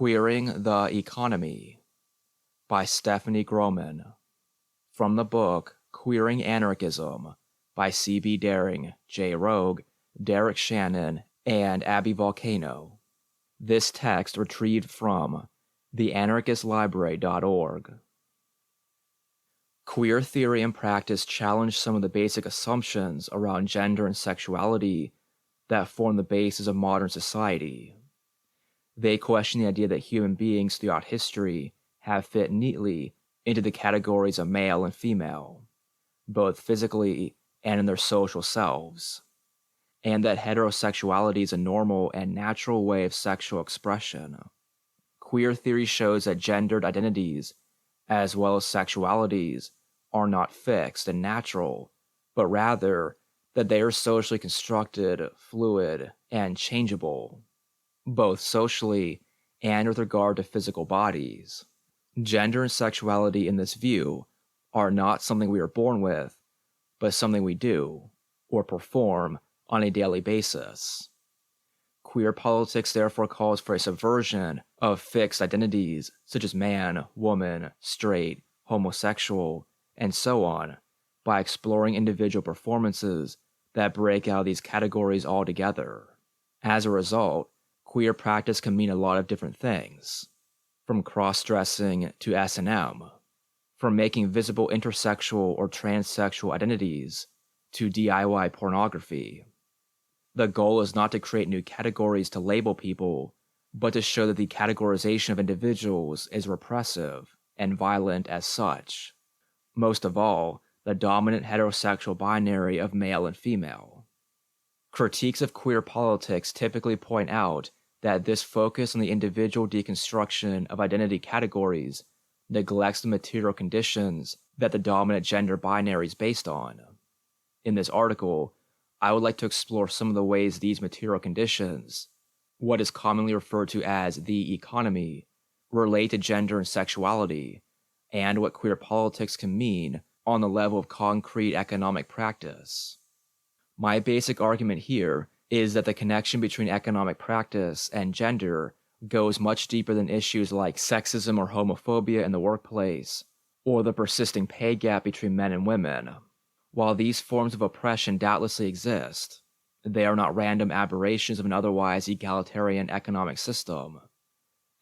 Queering the Economy by Stephanie Grohmann, from the book Queering Anarchism by C.B. Deric, J. Rogue, Deric Shannon, and Abbey Volcano. This text retrieved from theanarchistlibrary.org. Queer theory and practice challenge some of the basic assumptions around gender and sexuality that form the basis of modern society. They question the idea that human beings throughout history have fit neatly into the categories of male and female, both physically and in their social selves, and that heterosexuality is a normal and natural way of sexual expression. Queer theory shows that gendered identities, as well as sexualities, are not fixed and natural, but rather that they are socially constructed, fluid, and changeable, both socially and with regard to physical bodies. Gender and sexuality in this view are not something we are born with, but something we do, or perform, on a daily basis. Queer politics therefore calls for a subversion of fixed identities such as man, woman, straight, homosexual, and so on, by exploring individual performances that break out of these categories altogether. As a result, queer practice can mean a lot of different things, from cross-dressing to S&M, from making visible intersexual or transsexual identities to DIY pornography. The goal is not to create new categories to label people, but to show that the categorization of individuals is repressive and violent as such. Most of all, the dominant heterosexual binary of male and female. Critiques of queer politics typically point out that this focus on the individual deconstruction of identity categories neglects the material conditions that the dominant gender binary is based on. In this article, I would like to explore some of the ways these material conditions, what is commonly referred to as the economy, relate to gender and sexuality, and what queer politics can mean on the level of concrete economic practice. My basic argument here is that the connection between economic practice and gender goes much deeper than issues like sexism or homophobia in the workplace, or the persisting pay gap between men and women. While these forms of oppression doubtlessly exist, they are not random aberrations of an otherwise egalitarian economic system,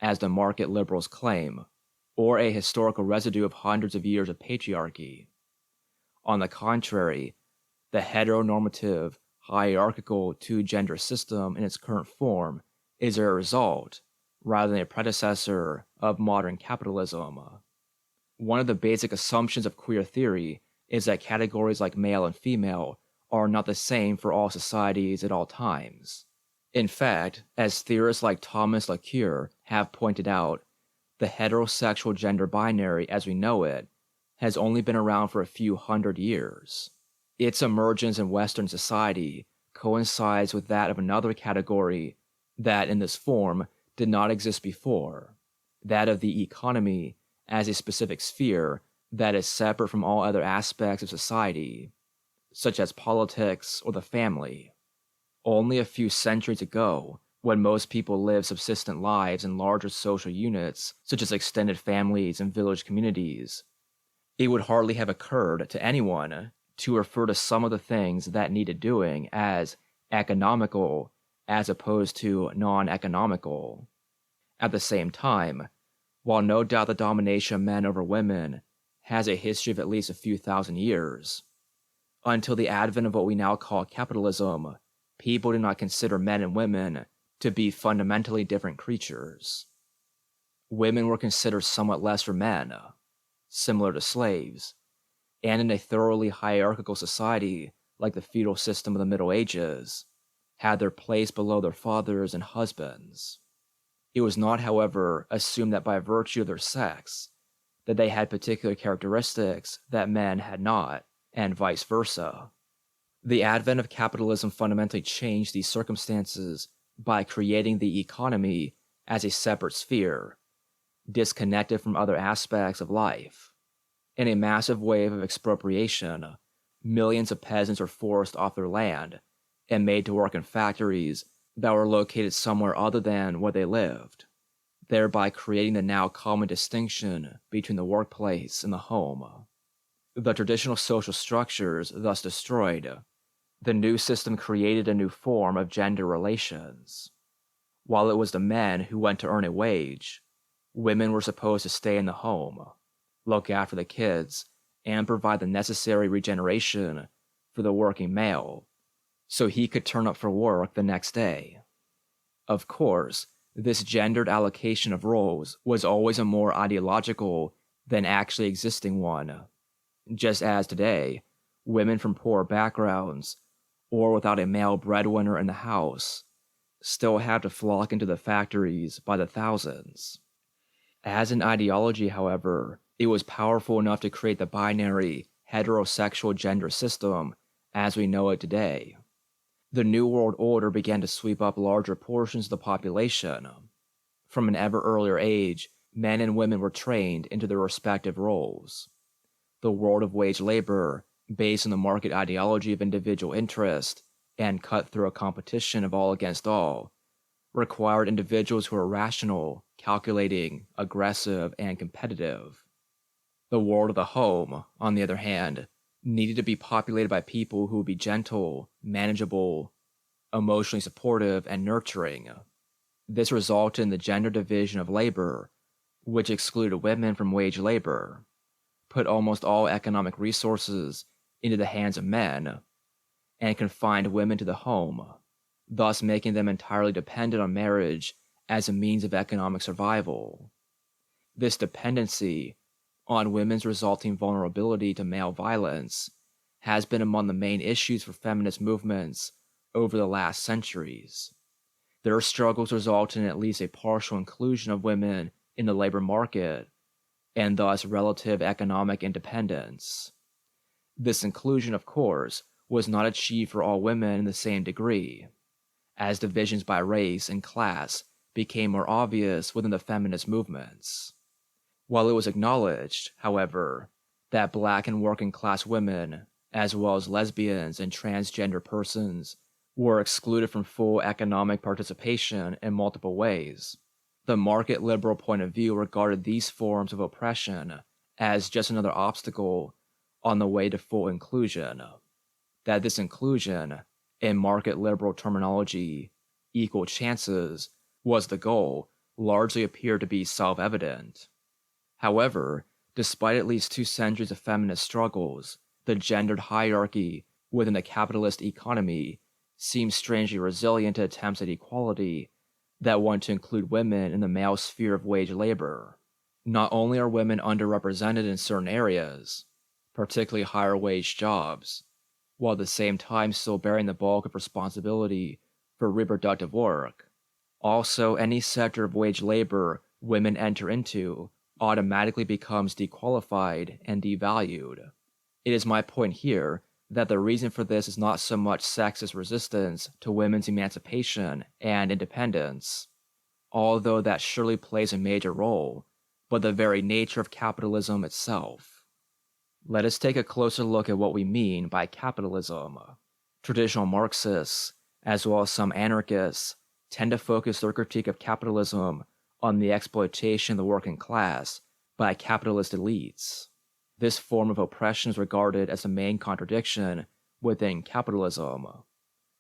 as the market liberals claim, or a historical residue of hundreds of years of patriarchy. On the contrary, the heteronormative, hierarchical two-gender system in its current form is a result, rather than a predecessor, of modern capitalism. One of the basic assumptions of queer theory is that categories like male and female are not the same for all societies at all times. In fact, as theorists like Thomas LaCure have pointed out, the heterosexual gender binary as we know it has only been around for a few hundred years. Its emergence in Western society coincides with that of another category that, in this form, did not exist before, that of the economy as a specific sphere that is separate from all other aspects of society, such as politics or the family. Only a few centuries ago, when most people lived subsistent lives in larger social units, such as extended families and village communities, it would hardly have occurred to anyone to refer to some of the things that needed doing as economical as opposed to non-economical. At the same time, while no doubt the domination of men over women has a history of at least a few thousand years, until the advent of what we now call capitalism, people did not consider men and women to be fundamentally different creatures. Women were considered somewhat less for men, similar to slaves, and in a thoroughly hierarchical society like the feudal system of the Middle Ages, had their place below their fathers and husbands. It was not, however, assumed that by virtue of their sex, that they had particular characteristics that men had not, and vice versa. The advent of capitalism fundamentally changed these circumstances by creating the economy as a separate sphere, disconnected from other aspects of life. In a massive wave of expropriation, millions of peasants were forced off their land and made to work in factories that were located somewhere other than where they lived. thereby creating the now common distinction between the workplace and the home. The traditional social structures thus destroyed, the new system created a new form of gender relations. While it was the men who went to earn a wage, women were supposed to stay in the home, look after the kids, and provide the necessary regeneration for the working male, so he could turn up for work the next day. Of course, this gendered allocation of roles was always a more ideological than actually existing one, just as today, women from poor backgrounds, or without a male breadwinner in the house, still have to flock into the factories by the thousands. As an ideology, however, it was powerful enough to create the binary, heterosexual gender system as we know it today. The New World Order began to sweep up larger portions of the population. From an ever earlier age, men and women were trained into their respective roles. The world of wage labor, based on the market ideology of individual interest and cutthroat competition of all against all, required individuals who were rational, calculating, aggressive, and competitive. The world of the home, on the other hand, needed to be populated by people who would be gentle, manageable, emotionally supportive, and nurturing. This resulted in the gender division of labor, which excluded women from wage labor, put almost all economic resources into the hands of men, and confined women to the home, thus making them entirely dependent on marriage as a means of economic survival. This dependency on women's resulting vulnerability to male violence has been among the main issues for feminist movements over the last centuries. Their struggles result in at least a partial inclusion of women in the labor market, and thus relative economic independence. This inclusion, of course, was not achieved for all women in the same degree, as divisions by race and class became more obvious within the feminist movements. While it was acknowledged, however, that black and working class women, as well as lesbians and transgender persons, were excluded from full economic participation in multiple ways, the market liberal point of view regarded these forms of oppression as just another obstacle on the way to full inclusion. That this inclusion, in market liberal terminology, equal chances, was the goal, largely appeared to be self-evident. However, despite at least 2 centuries of feminist struggles, the gendered hierarchy within the capitalist economy seems strangely resilient to attempts at equality that want to include women in the male sphere of wage labor. Not only are women underrepresented in certain areas, particularly higher wage jobs, while at the same time still bearing the bulk of responsibility for reproductive work, also any sector of wage labor women enter into automatically becomes dequalified and devalued. It is my point here that the reason for this is not so much sexist resistance to women's emancipation and independence, although that surely plays a major role, but the very nature of capitalism itself. Let us take a closer look at what we mean by capitalism. Traditional Marxists, as well as some anarchists, tend to focus their critique of capitalism on the exploitation of the working class by capitalist elites. This form of oppression is regarded as the main contradiction within capitalism,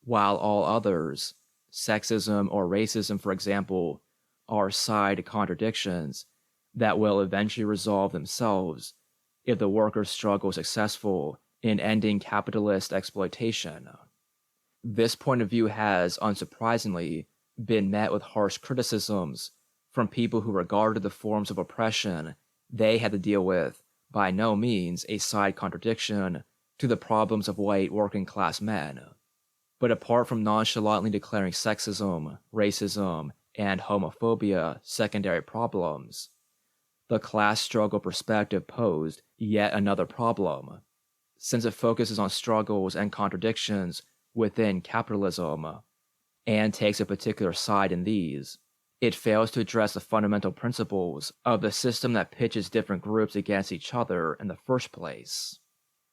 while all others, sexism or racism for example, are side contradictions that will eventually resolve themselves if the workers' struggle is successful in ending capitalist exploitation. This point of view has, unsurprisingly, been met with harsh criticisms from people who regarded the forms of oppression they had to deal with by no means a side contradiction to the problems of white working-class men. But apart from nonchalantly declaring sexism, racism, and homophobia secondary problems, the class struggle perspective posed yet another problem, since it focuses on struggles and contradictions within capitalism, and takes a particular side in these. It fails to address the fundamental principles of the system that pitches different groups against each other in the first place.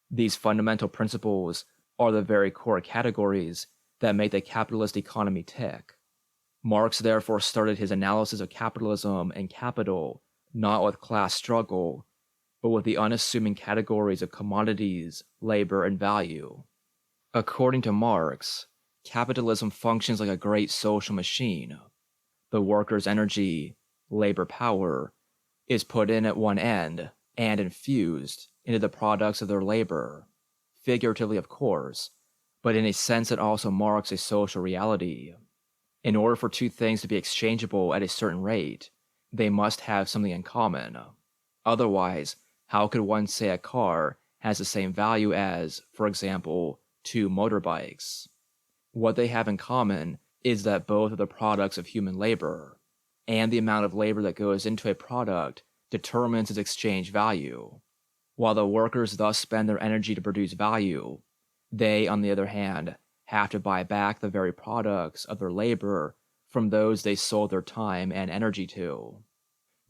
These fundamental principles are the very core categories that make the capitalist economy tick. Marx therefore started his analysis of capitalism and capital not with class struggle, but with the unassuming categories of commodities, labor, and value. According to Marx, capitalism functions like a great social machine. The worker's energy, labor power, is put in at one end and infused into the products of their labor, figuratively of course, but in a sense that also marks a social reality. In order for two things to be exchangeable at a certain rate, they must have something in common. Otherwise, how could one say a car has the same value as, for example, two motorbikes? What they have in common is that both are the products of human labor, and the amount of labor that goes into a product determines its exchange value. While the workers thus spend their energy to produce value, they, on the other hand, have to buy back the very products of their labor from those they sold their time and energy to.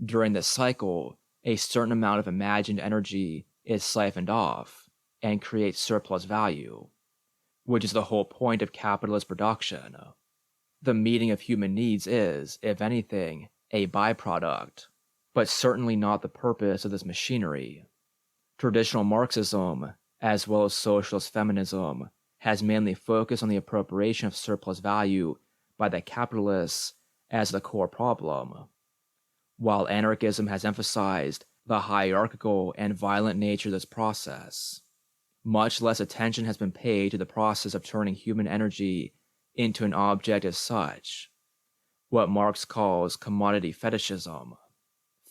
During this cycle, a certain amount of imagined energy is siphoned off and creates surplus value, which is the whole point of capitalist production. The meeting of human needs is, if anything, a byproduct, but certainly not the purpose of this machinery. Traditional Marxism, as well as socialist feminism, has mainly focused on the appropriation of surplus value by the capitalists as the core problem, while anarchism has emphasized the hierarchical and violent nature of this process. Much less attention has been paid to the process of turning human energy into an object as such, what Marx calls commodity fetishism.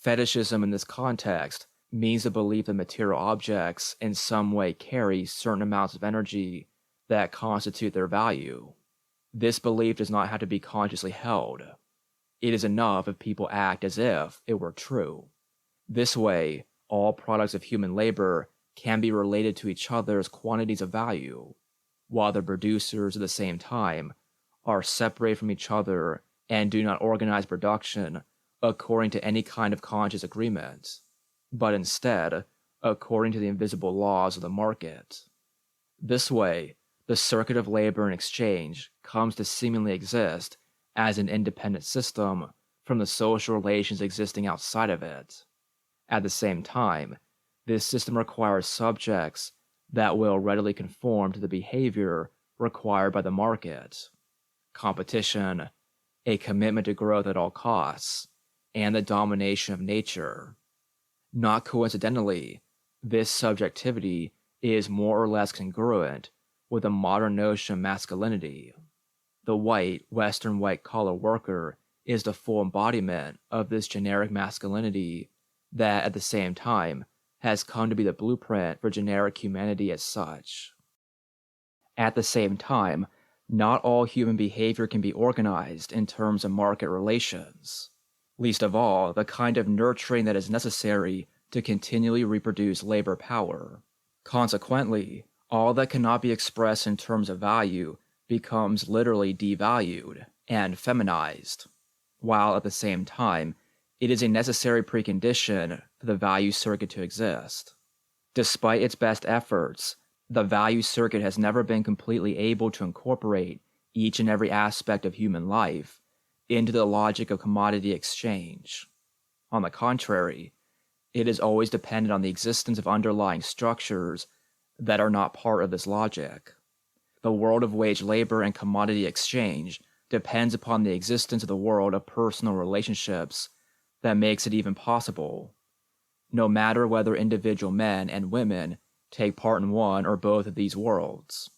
Fetishism in this context means the belief that material objects in some way carry certain amounts of energy that constitute their value. This belief does not have to be consciously held. It is enough if people act as if it were true. This way, all products of human labor can be related to each other as quantities of value, while the producers at the same time are separated from each other and do not organize production according to any kind of conscious agreement, but instead according to the invisible laws of the market. This way, the circuit of labor and exchange comes to seemingly exist as an independent system from the social relations existing outside of it. At the same time, this system requires subjects that will readily conform to the behavior required by the market: competition, a commitment to growth at all costs, and the domination of nature. Not coincidentally, this subjectivity is more or less congruent with the modern notion of masculinity. The white, Western white-collar worker is the full embodiment of this generic masculinity that, at the same time, has come to be the blueprint for generic humanity as such. At the same time, not all human behavior can be organized in terms of market relations, least of all the kind of nurturing that is necessary to continually reproduce labor power. Consequently, all that cannot be expressed in terms of value becomes literally devalued and feminized, while at the same time, it is a necessary precondition for the value circuit to exist. Despite its best efforts, the value circuit has never been completely able to incorporate each and every aspect of human life into the logic of commodity exchange. On the contrary, it is always dependent on the existence of underlying structures that are not part of this logic. The world of wage labor and commodity exchange depends upon the existence of the world of personal relationships that makes it even possible, no matter whether individual men and women take part in one or both of these worlds.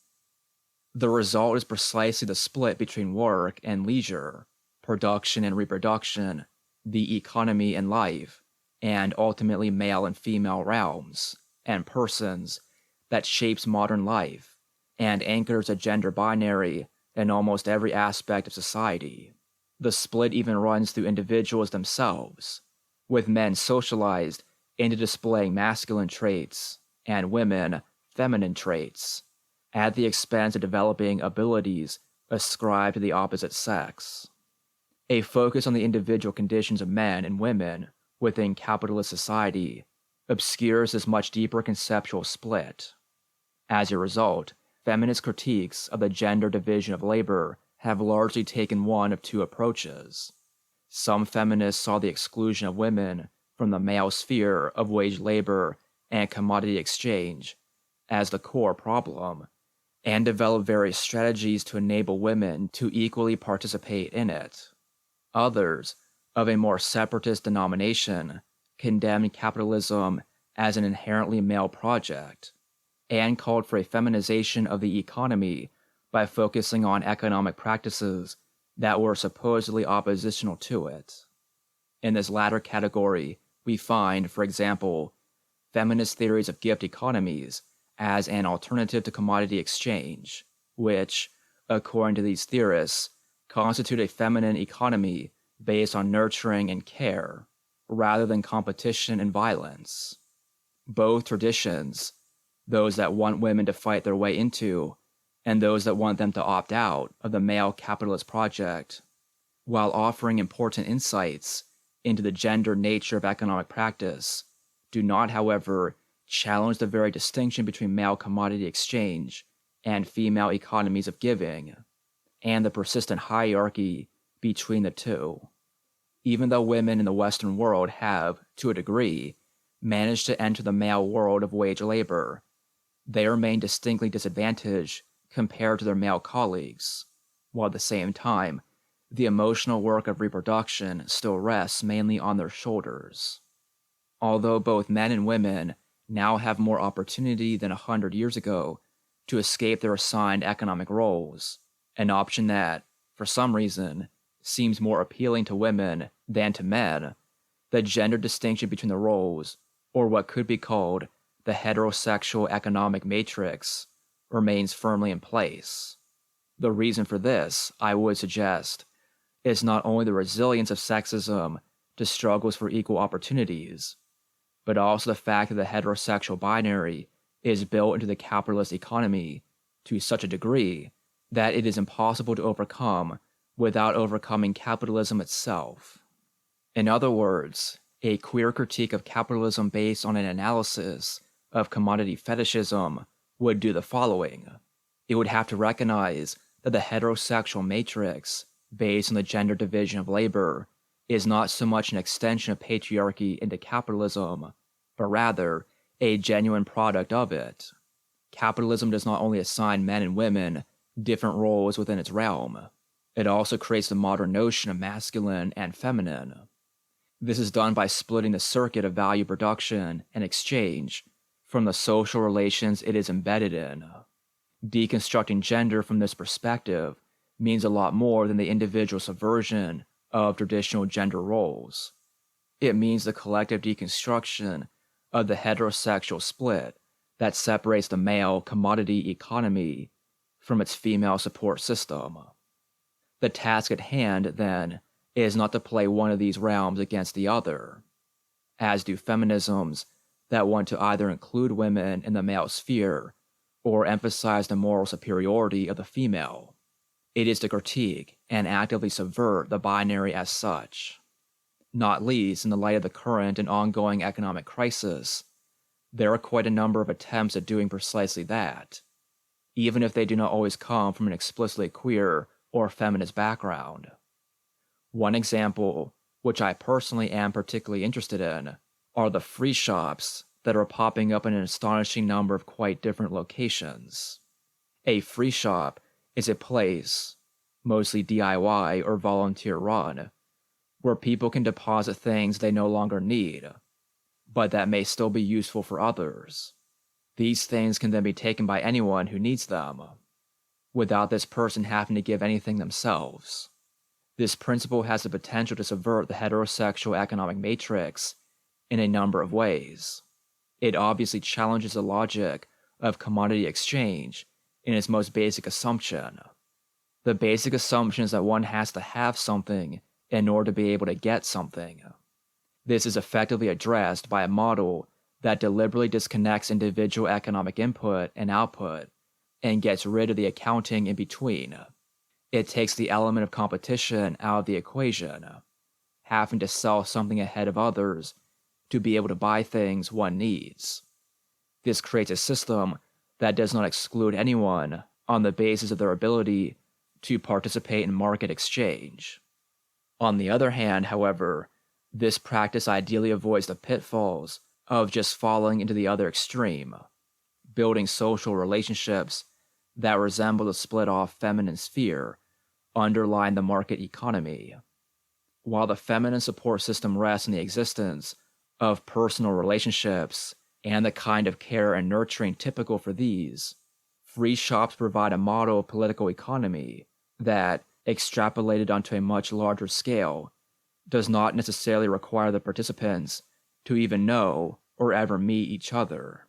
The result is precisely the split between work and leisure, production and reproduction, the economy and life, and ultimately male and female realms and persons that shapes modern life and anchors a gender binary in almost every aspect of society. The split even runs through individuals themselves, with men socialized into displaying masculine traits and women feminine traits, at the expense of developing abilities ascribed to the opposite sex. A focus on the individual conditions of men and women within capitalist society obscures this much deeper conceptual split. As a result, feminist critiques of the gender division of labor have largely taken one of two approaches. Some feminists saw the exclusion of women from the male sphere of wage labor and commodity exchange as the core problem, and developed various strategies to enable women to equally participate in it. Others, of a more separatist denomination, condemned capitalism as an inherently male project, and called for a feminization of the economy by focusing on economic practices that were supposedly oppositional to it. In this latter category, we find, for example, feminist theories of gift economies as an alternative to commodity exchange, which, according to these theorists, constitute a feminine economy based on nurturing and care, rather than competition and violence. Both traditions, those that want women to fight their way into, and those that want them to opt out of the male capitalist project, while offering important insights into the gender nature of economic practice, do not, however, challenge the very distinction between male commodity exchange and female economies of giving, and the persistent hierarchy between the two. Even though women in the Western world have, to a degree, managed to enter the male world of wage labor, they remain distinctly disadvantaged compared to their male colleagues, while at the same time, the emotional work of reproduction still rests mainly on their shoulders. Although both men and women now have more opportunity than 100 years ago to escape their assigned economic roles, an option that, for some reason, seems more appealing to women than to men, the gender distinction between the roles, or what could be called the heterosexual economic matrix, remains firmly in place. The reason for this, I would suggest, is not only the resilience of sexism to struggles for equal opportunities, but also the fact that the heterosexual binary is built into the capitalist economy to such a degree that it is impossible to overcome without overcoming capitalism itself. In other words, a queer critique of capitalism based on an analysis of commodity fetishism would do the following. It would have to recognize that the heterosexual matrix, based on the gender division of labor, is not so much an extension of patriarchy into capitalism, but rather a genuine product of it. Capitalism does not only assign men and women different roles within its realm, it also creates the modern notion of masculine and feminine. This is done by splitting the circuit of value production and exchange from the social relations it is embedded in. Deconstructing gender from this perspective means a lot more than the individual subversion of traditional gender roles. It means the collective deconstruction of the heterosexual split that separates the male commodity economy from its female support system. The task at hand, then, is not to play one of these realms against the other, as do feminisms that want to either include women in the male sphere or emphasize the moral superiority of the female. It is to critique and actively subvert the binary as such. Not least in the light of the current and ongoing economic crisis, there are quite a number of attempts at doing precisely that, even if they do not always come from an explicitly queer or feminist background. One example, which I personally am particularly interested in, are the free shops that are popping up in an astonishing number of quite different locations. A free shop is a place, mostly DIY or volunteer run, where people can deposit things they no longer need, but that may still be useful for others. These things can then be taken by anyone who needs them, without this person having to give anything themselves. This principle has the potential to subvert the heterosexual economic matrix in a number of ways. It obviously challenges the logic of commodity exchange in its most basic assumption. The basic assumption is that one has to have something in order to be able to get something. This is effectively addressed by a model that deliberately disconnects individual economic input and output and gets rid of the accounting in between. It takes the element of competition out of the equation, having to sell something ahead of others to be able to buy things one needs. This creates a system that does not exclude anyone on the basis of their ability to participate in market exchange. On the other hand, however, this practice ideally avoids the pitfalls of just falling into the other extreme, building social relationships that resemble the split-off feminine sphere underlying the market economy. While the feminine support system rests on the existence of personal relationships and the kind of care and nurturing typical for these, free shops provide a model of political economy that, extrapolated onto a much larger scale, does not necessarily require the participants to even know or ever meet each other.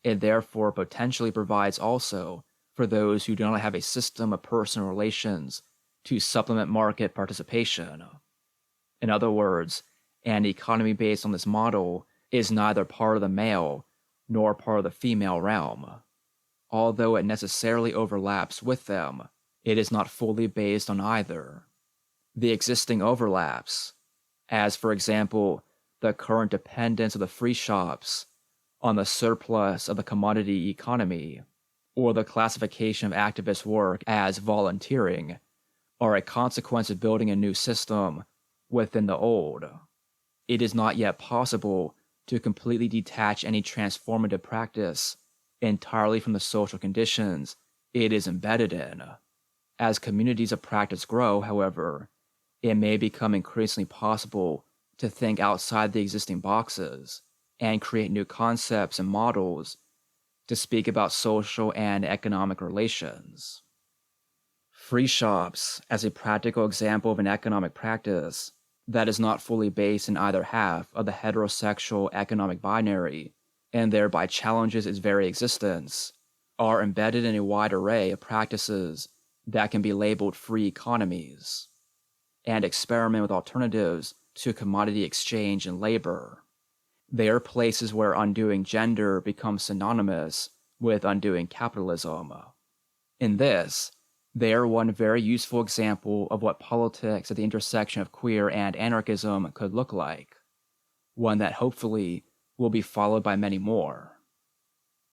It therefore potentially provides also for those who do not have a system of personal relations to supplement market participation. In other words, an economy based on this model is neither part of the male nor part of the female realm. Although it necessarily overlaps with them, it is not fully based on either. The existing overlaps, as for example, the current dependence of the free shops on the surplus of the commodity economy, or the classification of activist work as volunteering, are a consequence of building a new system within the old. It is not yet possible to completely detach any transformative practice entirely from the social conditions it is embedded in. As communities of practice grow, however, it may become increasingly possible to think outside the existing boxes and create new concepts and models to speak about social and economic relations. Free shops, as a practical example of an economic practice that is not fully based in either half of the heterosexual economic binary, and thereby challenges its very existence, are embedded in a wide array of practices that can be labeled free economies, and experiment with alternatives to commodity exchange and labor. They are places where undoing gender becomes synonymous with undoing capitalism. In this, they are one very useful example of what politics at the intersection of queer and anarchism could look like, one that hopefully will be followed by many more.